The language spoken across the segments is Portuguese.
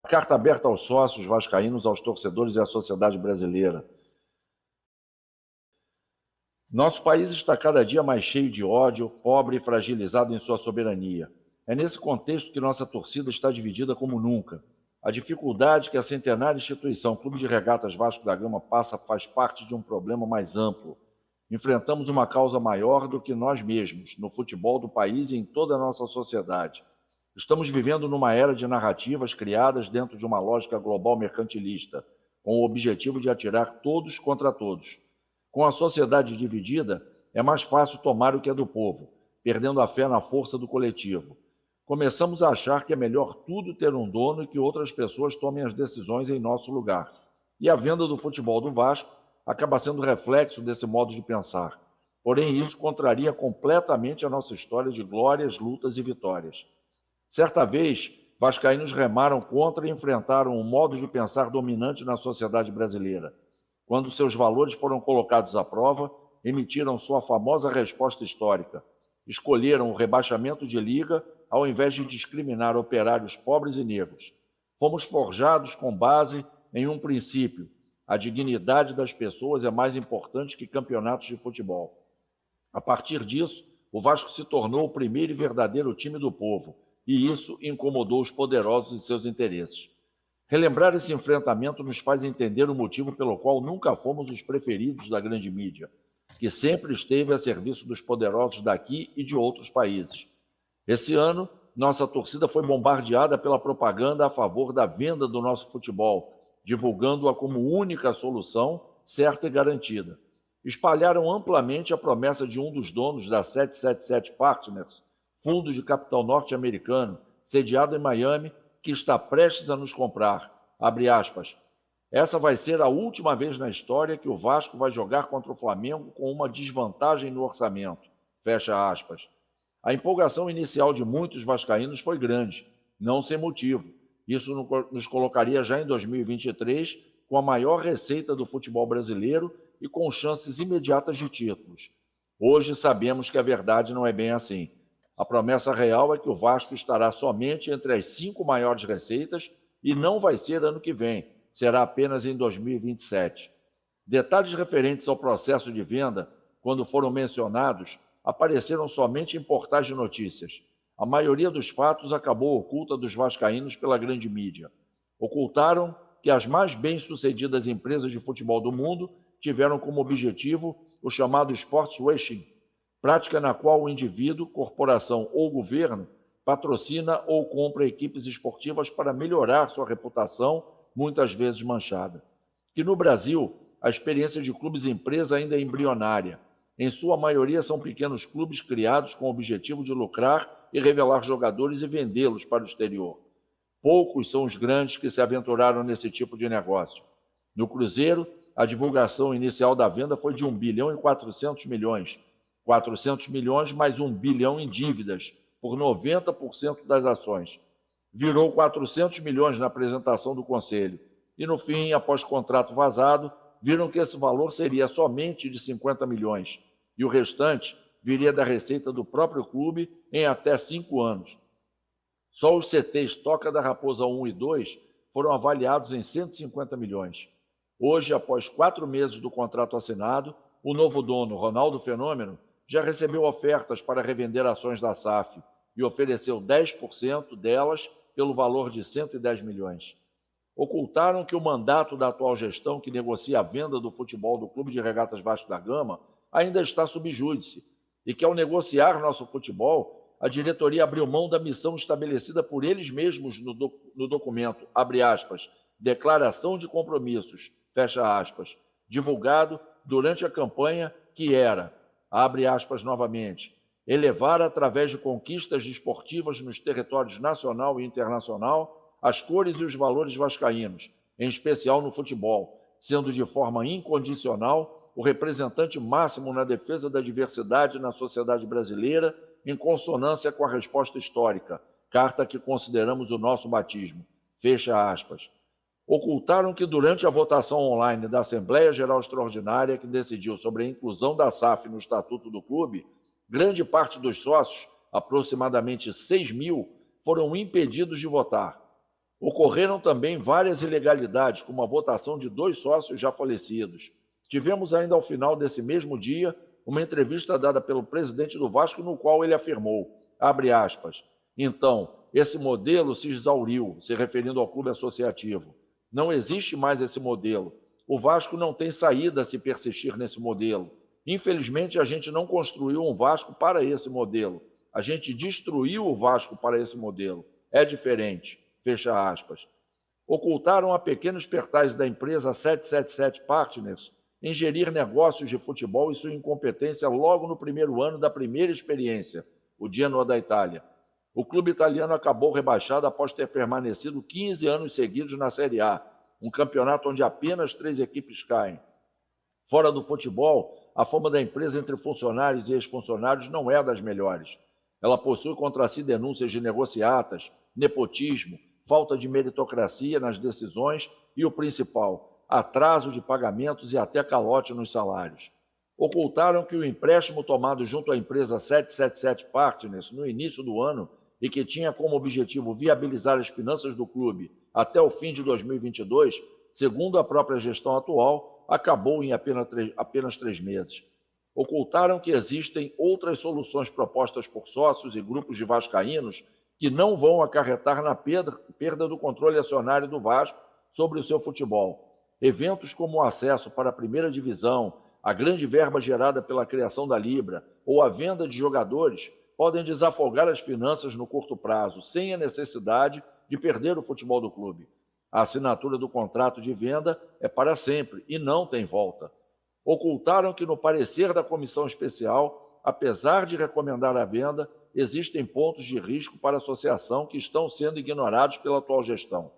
Carta aberta aos sócios vascaínos, aos torcedores e à sociedade brasileira. Nosso país está cada dia mais cheio de ódio, pobre e fragilizado em sua soberania. É nesse contexto que nossa torcida está dividida como nunca. A dificuldade que a centenária instituição Clube de Regatas Vasco da Gama passa faz parte de um problema mais amplo. Enfrentamos uma causa maior do que nós mesmos, no futebol do país e em toda a nossa sociedade. Estamos vivendo numa era de narrativas criadas dentro de uma lógica global mercantilista, com o objetivo de atirar todos contra todos. Com a sociedade dividida, é mais fácil tomar o que é do povo, perdendo a fé na força do coletivo. Começamos a achar que é melhor tudo ter um dono e que outras pessoas tomem as decisões em nosso lugar. E a venda do futebol do Vasco acaba sendo reflexo desse modo de pensar. Porém, isso contraria completamente a nossa história de glórias, lutas e vitórias. Certa vez, vascaínos remaram contra e enfrentaram um modo de pensar dominante na sociedade brasileira. Quando seus valores foram colocados à prova, emitiram sua famosa resposta histórica. Escolheram o rebaixamento de liga ao invés de discriminar operários pobres e negros. Fomos forjados com base em um princípio: a dignidade das pessoas é mais importante que campeonatos de futebol. A partir disso, o Vasco se tornou o primeiro e verdadeiro time do povo, e isso incomodou os poderosos e seus interesses. Relembrar esse enfrentamento nos faz entender o motivo pelo qual nunca fomos os preferidos da grande mídia, que sempre esteve a serviço dos poderosos daqui e de outros países. Esse ano, nossa torcida foi bombardeada pela propaganda a favor da venda do nosso futebol, divulgando-a como única solução certa e garantida. Espalharam amplamente a promessa de um dos donos da 777 Partners, fundo de capital norte-americano, sediado em Miami, que está prestes a nos comprar. Abre aspas. Essa vai ser a última vez na história que o Vasco vai jogar contra o Flamengo com uma desvantagem no orçamento. Fecha aspas. A empolgação inicial de muitos vascaínos foi grande, não sem motivo. Isso nos colocaria já em 2023 com a maior receita do futebol brasileiro e com chances imediatas de títulos. Hoje sabemos que a verdade não é bem assim. A promessa real é que o Vasco estará somente entre as 5 maiores receitas e não vai ser ano que vem, será apenas em 2027. Detalhes referentes ao processo de venda, quando foram mencionados, apareceram somente em portais de notícias. A maioria dos fatos acabou oculta dos vascaínos pela grande mídia. Ocultaram que as mais bem-sucedidas empresas de futebol do mundo tiveram como objetivo o chamado sports washing, prática na qual o indivíduo, corporação ou governo patrocina ou compra equipes esportivas para melhorar sua reputação, muitas vezes manchada. Que no Brasil, a experiência de clubes empresa ainda é embrionária. Em sua maioria são pequenos clubes criados com o objetivo de lucrar e revelar jogadores e vendê-los para o exterior. Poucos são os grandes que se aventuraram nesse tipo de negócio. No Cruzeiro, a divulgação inicial da venda foi de 1 bilhão e 400 milhões. 400 milhões mais 1 bilhão em dívidas, por 90% das ações. Virou 400 milhões na apresentação do Conselho. E no fim, após contrato vazado, viram que esse valor seria somente de 50 milhões. E o restante viria da receita do próprio clube em até 5 anos. Só os CTs Toca da Raposa 1 e 2 foram avaliados em 150 milhões. Hoje, após 4 meses do contrato assinado, o novo dono, Ronaldo Fenômeno, já recebeu ofertas para revender ações da SAF e ofereceu 10% delas pelo valor de 110 milhões. Ocultaram que o mandato da atual gestão que negocia a venda do futebol do Clube de Regatas Vasco da Gama ainda está sob júdice e que, ao negociar nosso futebol, a diretoria abriu mão da missão estabelecida por eles mesmos no documento, abre aspas, declaração de compromissos, fecha aspas, divulgado durante a campanha que era, abre aspas novamente, elevar através de conquistas desportivas nos territórios nacional e internacional as cores e os valores vascaínos, em especial no futebol, sendo de forma incondicional o representante máximo na defesa da diversidade na sociedade brasileira, em consonância com a resposta histórica, carta que consideramos o nosso batismo. Fecha aspas. Ocultaram que durante a votação online da Assembleia Geral Extraordinária que decidiu sobre a inclusão da SAF no Estatuto do Clube, grande parte dos sócios, aproximadamente 6 mil, foram impedidos de votar. Ocorreram também várias ilegalidades, como a votação de 2 sócios já falecidos. Tivemos ainda ao final desse mesmo dia uma entrevista dada pelo presidente do Vasco, no qual ele afirmou, abre aspas, então, esse modelo se exauriu, se referindo ao clube associativo. Não existe mais esse modelo. O Vasco não tem saída se persistir nesse modelo. Infelizmente, a gente não construiu um Vasco para esse modelo. A gente destruiu o Vasco para esse modelo. É diferente. Fecha aspas. Ocultaram a pequenos pertais da empresa 777 Partners em gerir negócios de futebol e sua incompetência logo no primeiro ano da primeira experiência, o Genoa da Itália. O clube italiano acabou rebaixado após ter permanecido 15 anos seguidos na Série A, um campeonato onde apenas 3 equipes caem. Fora do futebol, a fama da empresa entre funcionários e ex-funcionários não é das melhores. Ela possui contra si denúncias de negociatas, nepotismo, falta de meritocracia nas decisões e, o principal, atraso de pagamentos e até calote nos salários. Ocultaram que o empréstimo tomado junto à empresa 777 Partners no início do ano e que tinha como objetivo viabilizar as finanças do clube até o fim de 2022, segundo a própria gestão atual, acabou em apenas 3 meses. Ocultaram que existem outras soluções propostas por sócios e grupos de vascaínos que não vão acarretar na perda do controle acionário do Vasco sobre o seu futebol. Eventos como o acesso para a primeira divisão, a grande verba gerada pela criação da Libra ou a venda de jogadores podem desafogar as finanças no curto prazo, sem a necessidade de perder o futebol do clube. A assinatura do contrato de venda é para sempre e não tem volta. Ocultaram que no parecer da comissão especial, apesar de recomendar a venda, existem pontos de risco para a associação que estão sendo ignorados pela atual gestão.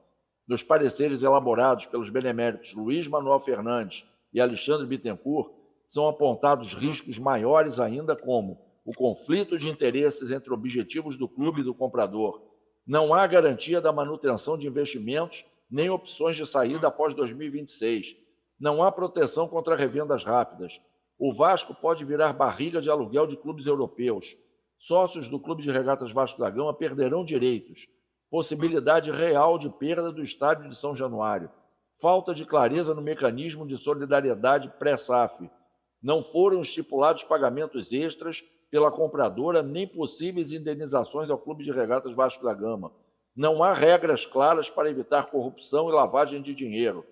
Nos pareceres elaborados pelos beneméritos Luiz Manuel Fernandes e Alexandre Bittencourt, são apontados riscos maiores ainda, como o conflito de interesses entre objetivos do clube e do comprador. Não há garantia da manutenção de investimentos nem opções de saída após 2026. Não há proteção contra revendas rápidas. O Vasco pode virar barriga de aluguel de clubes europeus. Sócios do Clube de Regatas Vasco da Gama perderão direitos. Possibilidade real de perda do estádio de São Januário. Falta de clareza no mecanismo de solidariedade pré-SAF. Não foram estipulados pagamentos extras pela compradora nem possíveis indenizações ao Clube de Regatas Vasco da Gama. Não há regras claras para evitar corrupção e lavagem de dinheiro.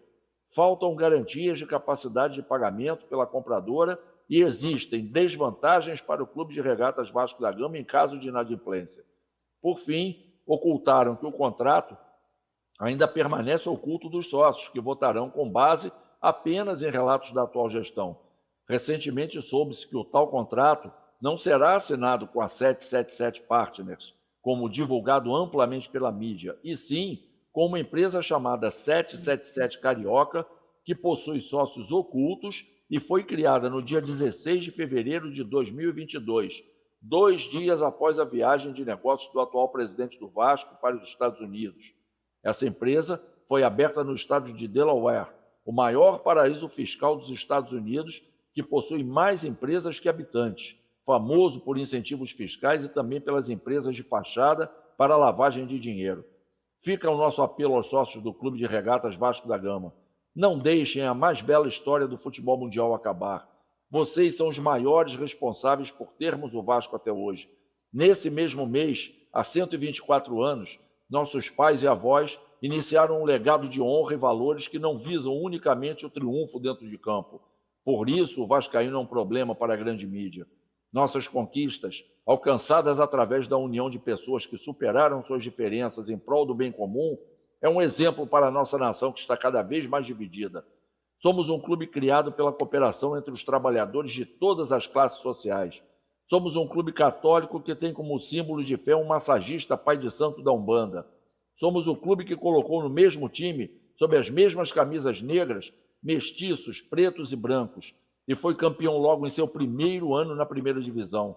Faltam garantias de capacidade de pagamento pela compradora e existem desvantagens para o Clube de Regatas Vasco da Gama em caso de inadimplência. Por fim, ocultaram que o contrato ainda permanece oculto dos sócios, que votarão com base apenas em relatos da atual gestão. Recentemente soube-se que o tal contrato não será assinado com a 777 Partners, como divulgado amplamente pela mídia, e sim com uma empresa chamada 777 Carioca, que possui sócios ocultos e foi criada no dia 16 de fevereiro de 2022, 2 dias após a viagem de negócios do atual presidente do Vasco para os Estados Unidos. Essa empresa foi aberta no estado de Delaware, o maior paraíso fiscal dos Estados Unidos, que possui mais empresas que habitantes, famoso por incentivos fiscais e também pelas empresas de fachada para lavagem de dinheiro. Fica o nosso apelo aos sócios do Clube de Regatas Vasco da Gama. Não deixem a mais bela história do futebol mundial acabar. Vocês são os maiores responsáveis por termos o Vasco até hoje. Nesse mesmo mês, há 124 anos, nossos pais e avós iniciaram um legado de honra e valores que não visam unicamente o triunfo dentro de campo. Por isso, o vascaíno é um problema para a grande mídia. Nossas conquistas, alcançadas através da união de pessoas que superaram suas diferenças em prol do bem comum, é um exemplo para a nossa nação que está cada vez mais dividida. Somos um clube criado pela cooperação entre os trabalhadores de todas as classes sociais. Somos um clube católico que tem como símbolo de fé um massagista pai de santo da Umbanda. Somos o clube que colocou no mesmo time, sob as mesmas camisas negras, mestiços, pretos e brancos, e foi campeão logo em seu primeiro ano na primeira divisão.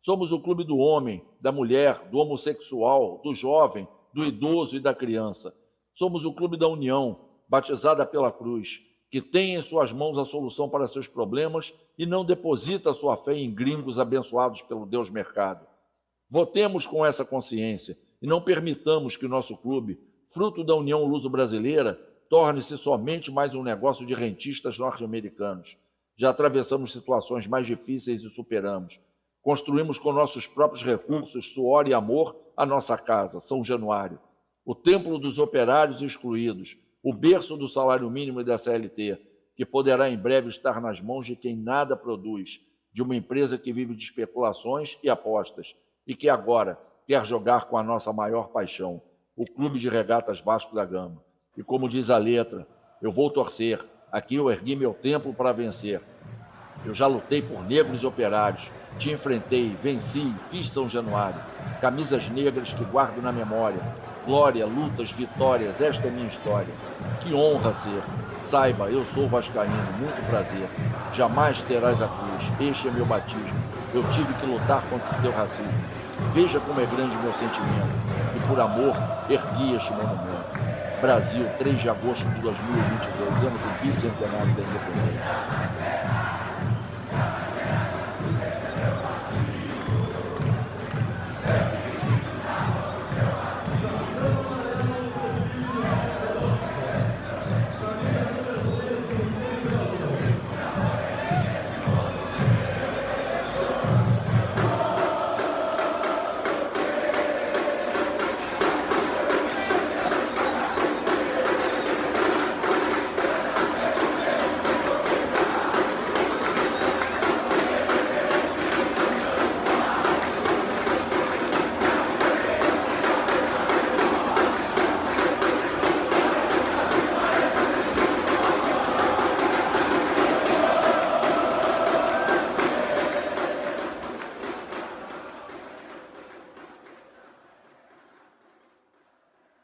Somos o clube do homem, da mulher, do homossexual, do jovem, do idoso e da criança. Somos o clube da união, batizada pela cruz, que tem em suas mãos a solução para seus problemas e não deposita sua fé em gringos abençoados pelo Deus mercado. Votemos com essa consciência e não permitamos que o nosso clube, fruto da União Luso-Brasileira, torne-se somente mais um negócio de rentistas norte-americanos. Já atravessamos situações mais difíceis e superamos. Construímos com nossos próprios recursos, suor e amor, a nossa casa, São Januário. O templo dos operários excluídos, o berço do salário mínimo e da CLT, que poderá em breve estar nas mãos de quem nada produz, de uma empresa que vive de especulações e apostas, e que agora quer jogar com a nossa maior paixão, o Clube de Regatas Vasco da Gama. E como diz a letra, eu vou torcer, aqui eu ergui meu templo para vencer. Eu já lutei por negros e operários, te enfrentei, venci, fiz São Januário, camisas negras que guardo na memória, glória, lutas, vitórias, esta é minha história. Que honra ser, saiba, eu sou vascaíno, muito prazer, jamais terás a cruz, este é meu batismo, eu tive que lutar contra o teu racismo. Veja como é grande meu sentimento, e por amor ergui este monumento. Brasil, 3 de agosto de 2022, ano do bicentenário da independência.